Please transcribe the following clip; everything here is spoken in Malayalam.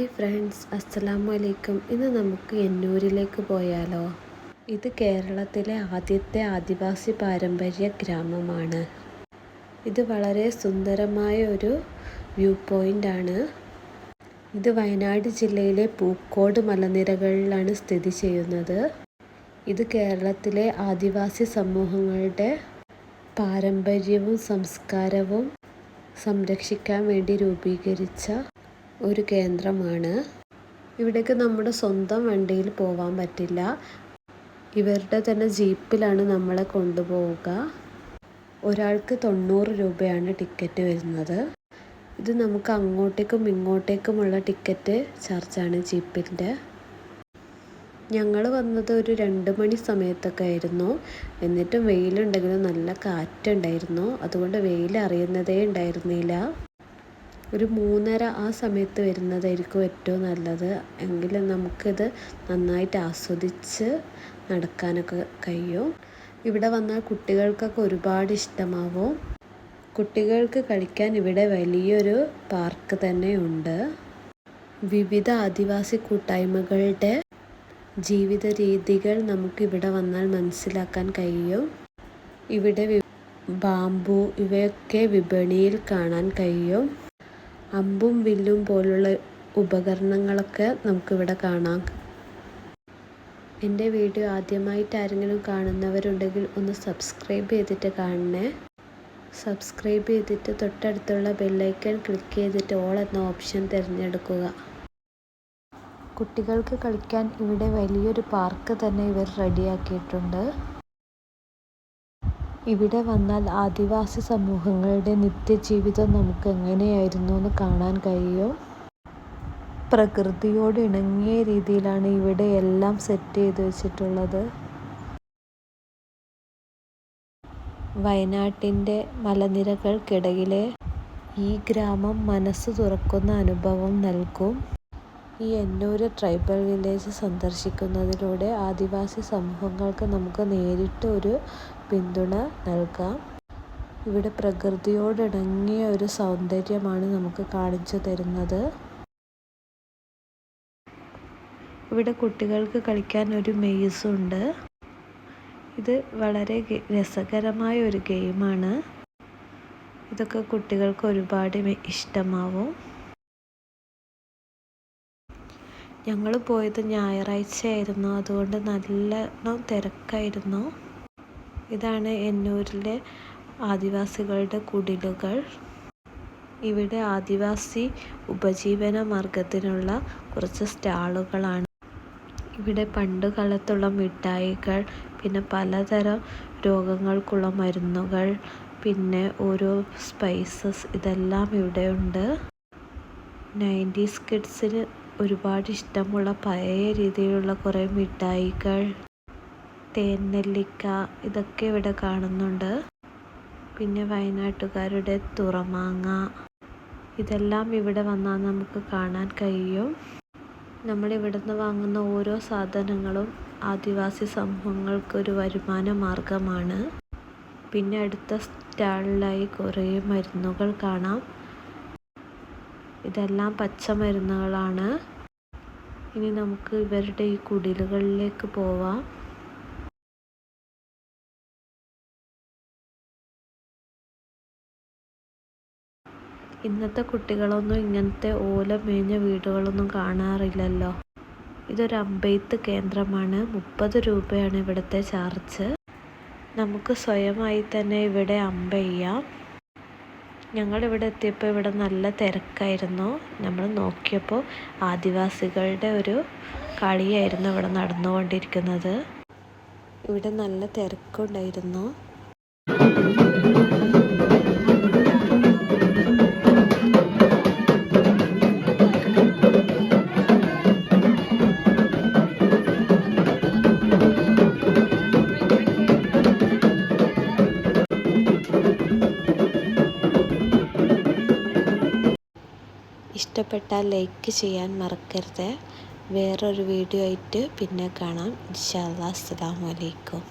ഹായ് ഫ്രണ്ട്സ്, അസ്സലാമു അലൈക്കും. ഇന്ന് നമുക്ക് എന്നൂരിലേക്ക് പോയാലോ? ഇത് കേരളത്തിലെ ആദ്യത്തെ ആദിവാസി പാരമ്പര്യ ഗ്രാമമാണ്. ഇത് വളരെ സുന്ദരമായ ഒരു വ്യൂ പോയിൻ്റാണ്. ഇത് വയനാട് ജില്ലയിലെ പൂക്കോട് മലനിരകളിലാണ് സ്ഥിതി ചെയ്യുന്നത്. ഇത് കേരളത്തിലെ ആദിവാസി സമൂഹങ്ങളുടെ പാരമ്പര്യവും സംസ്കാരവും സംരക്ഷിക്കാൻ വേണ്ടി രൂപീകരിച്ച ഒരു കേന്ദ്രമാണ്. ഇവിടേക്ക് നമ്മുടെ സ്വന്തം വണ്ടിയിൽ പോകാൻ പറ്റില്ല. ഇവരുടെ തന്നെ ജീപ്പിലാണ് നമ്മളെ കൊണ്ടുപോവുക. ഒരാൾക്ക് 90 രൂപയാണ് ടിക്കറ്റ് വരുന്നത്. ഇത് നമുക്ക് അങ്ങോട്ടേക്കും ഇങ്ങോട്ടേക്കുമുള്ള ടിക്കറ്റ് ചാർജാണ് ജീപ്പിൻ്റെ. ഞങ്ങൾ വന്നത് ഒരു 2 മണി സമയത്തൊക്കെ ആയിരുന്നു. എന്നിട്ടും വെയിലുണ്ടെങ്കിലും നല്ല കാറ്റുണ്ടായിരുന്നു. അതുകൊണ്ട് വെയിൽ അറിയുന്നതേ ഉണ്ടായിരുന്നില്ല. ഒരു 3:30 ആ സമയത്ത് വരുന്നതായിരിക്കും ഏറ്റവും നല്ലത്. എങ്കിലും നമുക്കിത് നന്നായിട്ട് ആസ്വദിച്ച് നടക്കാനൊക്കെ കഴിയും. ഇവിടെ വന്നാൽ കുട്ടികൾക്കൊക്കെ ഒരുപാട് ഇഷ്ടമാവും. കുട്ടികൾക്ക് കളിക്കാൻ ഇവിടെ വലിയൊരു പാർക്ക് തന്നെ ഉണ്ട്. വിവിധ ആദിവാസി കൂട്ടായ്മകളുടെ ജീവിത രീതികൾ നമുക്കിവിടെ വന്നാൽ മനസ്സിലാക്കാൻ കഴിയും. ഇവിടെ ബാംബു ഇവയൊക്കെ വിപണിയിൽ കാണാൻ കഴിയും. അമ്പും വില്ലും പോലുള്ള ഉപകരണങ്ങളൊക്കെ നമുക്കിവിടെ കാണാം. എൻ്റെ വീഡിയോ ആദ്യമായിട്ട് ആരെങ്കിലും കാണുന്നവരുണ്ടെങ്കിൽ ഒന്ന് സബ്സ്ക്രൈബ് ചെയ്തിട്ട് കാണണേ. സബ്സ്ക്രൈബ് ചെയ്തിട്ട് തൊട്ടടുത്തുള്ള ബെല്ലൈക്കൺ ക്ലിക്ക് ചെയ്തിട്ട് ഓൾ എന്ന ഓപ്ഷൻ തിരഞ്ഞെടുക്കുക. കുട്ടികൾക്ക് കളിക്കാൻ ഇവിടെ വലിയൊരു പാർക്ക് തന്നെ ഇവർ റെഡിയാക്കിയിട്ടുണ്ട്. ഇവിടെ വന്നാൽ ആദിവാസി സമൂഹങ്ങളുടെ നിത്യജീവിതം നമുക്ക് എങ്ങനെയായിരുന്നു എന്ന് കാണാൻ കഴിയും. പ്രകൃതിയോട് ഇണങ്ങിയ രീതിയിലാണ് ഇവിടെ എല്ലാം സെറ്റ് ചെയ്ത് വെച്ചിട്ടുള്ളത്. വയനാട്ടിൻ്റെ മലനിരകൾക്കിടയിലെ ഈ ഗ്രാമം മനസ്സ് തുറക്കുന്ന അനുഭവം നൽകും. ഈ എന്നൂര് ട്രൈബൽ വില്ലേജ് സന്ദർശിക്കുന്നതിലൂടെ ആദിവാസി സമൂഹങ്ങൾക്ക് നമുക്ക് നേരിട്ട് ഒരു പിന്തുണ നൽകാം. ഇവിടെ പ്രകൃതിയോടിണങ്ങിയ ഒരു സൗന്ദര്യമാണ് നമുക്ക് കാണിച്ചു തരുന്നത്. ഇവിടെ കുട്ടികൾക്ക് കളിക്കാൻ ഒരു മെയ്സുണ്ട്. ഇത് വളരെ രസകരമായ ഒരു ഗെയിമാണ്. ഇതൊക്കെ കുട്ടികൾക്ക് ഒരുപാട് ഇഷ്ടമാവും. ഞങ്ങൾ പോയത് ഞായറാഴ്ചയായിരുന്നു. അതുകൊണ്ട് നല്ലോണം തിരക്കായിരുന്നു. ഇതാണ് എന്നൂരിലെ ആദിവാസികളുടെ കുടിലുകൾ. ഇവിടെ ആദിവാസി ഉപജീവന മാർഗത്തിനുള്ള കുറച്ച് സ്റ്റാളുകളാണ്. ഇവിടെ പണ്ട് കാലത്തുള്ള മിഠായികൾ, പിന്നെ പലതരം രോഗങ്ങൾക്കുള്ള മരുന്നുകൾ, പിന്നെ ഓരോ സ്പൈസസ് ഇതെല്ലാം ഇവിടെ ഉണ്ട്. 90s കിഡ്സിന് ഒരുപാട് ഇഷ്ടമുള്ള പഴയ രീതിയിലുള്ള കുറേ മിഠായികൾ, തേൻനെല്ലിക്ക ഇതൊക്കെ ഇവിടെ കാണുന്നുണ്ട്. പിന്നെ വയനാട്ടുകാരുടെ തുറമാങ്ങ ഇതെല്ലാം ഇവിടെ വന്നാൽ നമുക്ക് കാണാൻ കഴിയും. നമ്മളിവിടുന്ന് വാങ്ങുന്ന ഓരോ സാധനങ്ങളും ആദിവാസി സമൂഹങ്ങൾക്കൊരു വരുമാന മാർഗമാണ്. പിന്നെ അടുത്ത സ്റ്റാളിലായി കുറേ മരുന്നുകൾ കാണാം. ഇതെല്ലാം പച്ചമരുന്നുകളാണ്. ഇനി നമുക്ക് ഇവരുടെ ഈ കുടിലുകളിലേക്ക് പോവാം. ഇന്നത്തെ കുട്ടികളൊന്നും ഇങ്ങനത്തെ ഓല മേഞ്ഞ വീടുകളൊന്നും കാണാറില്ലല്ലോ. ഇതൊരു അമ്പെയ്ത്ത് കേന്ദ്രമാണ്. 30 രൂപയാണ് ഇവിടുത്തെ ചാർജ്. നമുക്ക് സ്വയമായി തന്നെ ഇവിടെ അമ്പെയ്യാം. ഞങ്ങളിവിടെ എത്തിയപ്പോൾ ഇവിടെ നല്ല തിരക്കായിരുന്നു. നമ്മൾ നോക്കിയപ്പോൾ ആദിവാസികളുടെ ഒരു കളിയായിരുന്നു ഇവിടെ നടന്നുകൊണ്ടിരിക്കുന്നത്. ഇവിടെ നല്ല തിരക്കുണ്ടായിരുന്നു. ഇഷ്ടപ്പെട്ടാൽ ലൈക്ക് ചെയ്യാൻ മറക്കരുത്. വേറൊരു വീഡിയോ ആയിട്ട് പിന്നെ കാണാം. ഇൻഷാ അല്ലാഹ്. അസ്സലാമു അലൈക്കും.